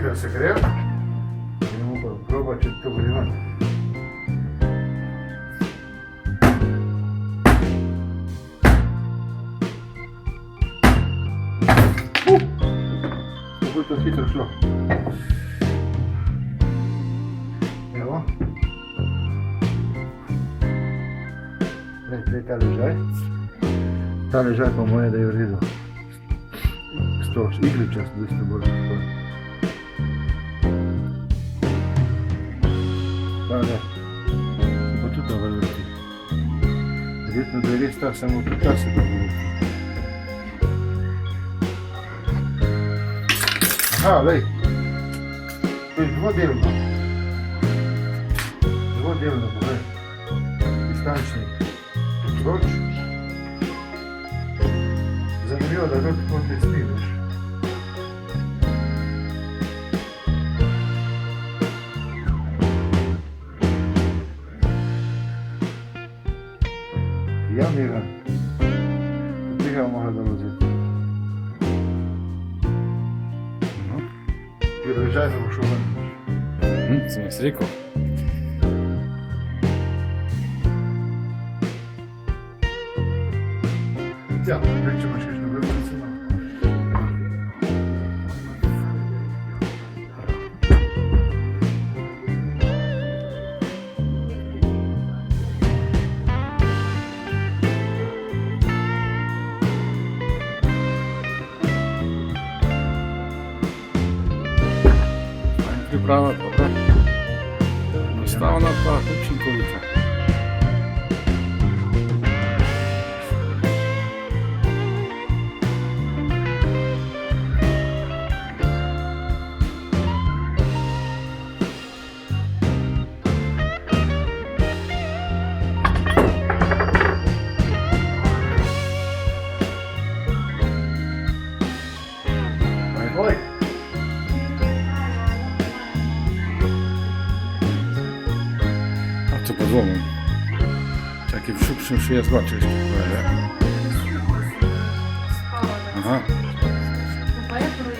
Trochę sekret. Nie mogę próbować to wygląda. To hitro šlo. Evo. Gledaj, ta ležaj. Ta ležaj pa moje, da je v redu. Stoš, igličast, da ste bolj skoro. Ta ne. Se pa tudi dobro vrti. Verjetno, da je res ta, samo tudi ta se dobro vrti. Aha, lej. To je dvodelno. Dvodelno, povej. Distančni roč. Zanimivo, da ga tako ne snimeš. Ja, Miran. Tega mora da vzeti. Ležaj se bo šel ven. Sem jaz rekel. Ja, če imaš kakšno vrstico. Priprava dobra. Enostavna pa učinkovita. Oj! A to pozwolę. Czekaj, w szybszym się zobaczyć. Aha.